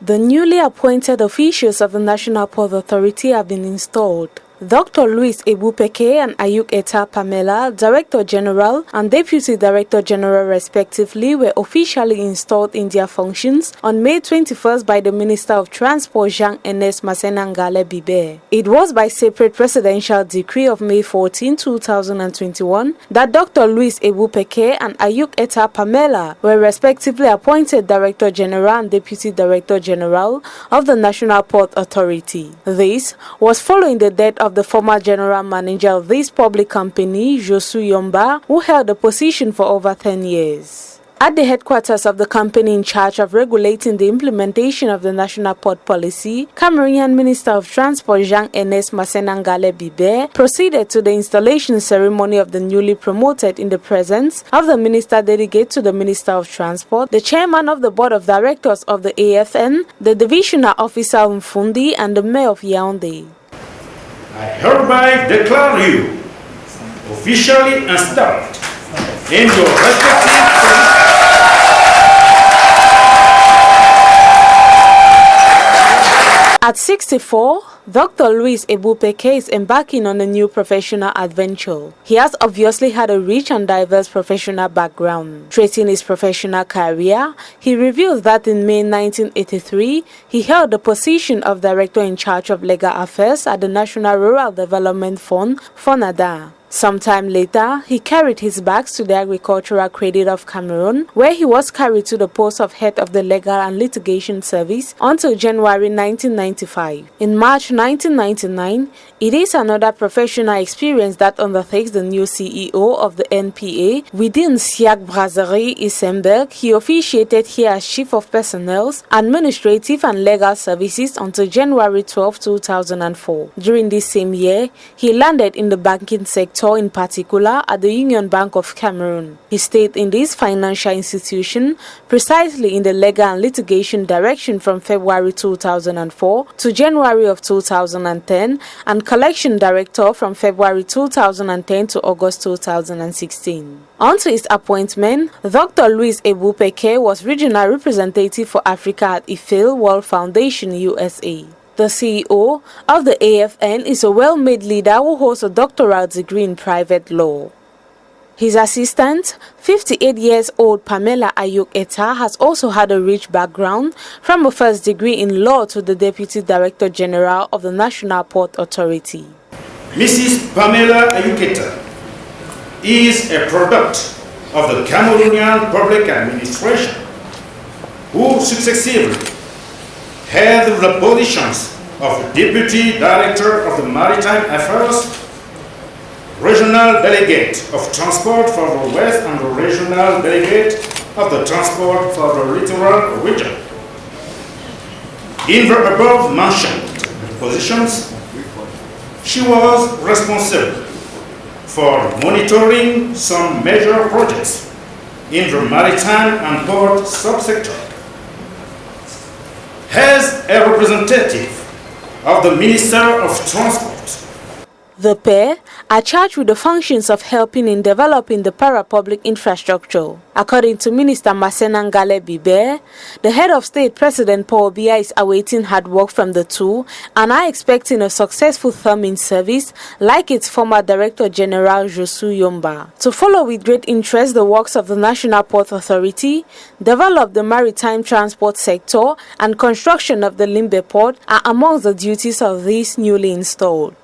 The newly appointed officials of the National Port Authority have been installed. Dr. Louis Ebupeke and Ayuk Eta Pamela, Director General and Deputy Director General respectively, were officially installed in their functions on May 21st by the Minister of Transport Jean Ernest Massena Ngallé Bibehé. It was by separate presidential decree of May 14, 2021 that Dr. Louis Ebupeke and Ayuk Eta Pamela were respectively appointed Director General and Deputy Director General of the National Port Authority. This was following the death of the former general manager of this public company, Josu Yomba, who held the position for over 10 years. At the headquarters of the company in charge of regulating the implementation of the national port policy, Cameroonian Minister of Transport Jean Ernest Massena Ngallé Bibehé proceeded to the installation ceremony of the newly promoted in the presence of the Minister Delegate to the Minister of Transport, the Chairman of the Board of Directors of the AFN, the Divisional Officer of Mfundi, and the Mayor of Yaoundé. I hereby declare you officially installed in your respective At 64, Dr. Louis Ebupeke is embarking on a new professional adventure. He has obviously had a rich and diverse professional background. Tracing his professional career, he reveals that in May 1983, he held the position of Director in charge of Legal Affairs at the National Rural Development Fund, FONADA. Sometime later, he carried his bags to the Agricultural Credit of Cameroon, where he was carried to the post of head of the Legal and Litigation Service until January 1995. In March 1999, it is another professional experience that undertakes the new CEO of the NPA within Siak Brasserie Isenberg. He officiated here as Chief of Personnel, Administrative and Legal Services until January 12, 2004. During this same year, he landed in the banking sector, in particular at the Union Bank of Cameroon. He stayed in this financial institution precisely in the legal and litigation direction from February 2004 to January of 2010 and collection director from February 2010 to August 2016. Until his appointment, Dr. Louis Ebupeke was regional representative for Africa at IFIL World Foundation, USA. The CEO of the AFN is a well-made leader who holds a doctoral degree in private law. His assistant, 58 years old Pamela Ayuk Eta, has also had a rich background from a first degree in law to the Deputy Director General of the National Port Authority. Mrs. Pamela Ayuk Eta is a product of the Cameroonian public administration, who successively held the positions of Deputy Director of the Maritime Affairs, Regional Delegate of Transport for the West and the Regional Delegate of the Transport for the Littoral Region. In the above-mentioned positions, she was responsible for monitoring some major projects in the maritime and port subsector. As a representative of the Minister of Transport, the pair are charged with the functions of helping in developing the para-public infrastructure. According to Minister Massena Ngallé Bibehé, the head of state, President Paul Biya, is awaiting hard work from the two and are expecting a successful term in service like its former Director General Josu Yomba. To follow with great interest the works of the National Port Authority, develop the maritime transport sector and construction of the Limbe port are among the duties of these newly installed.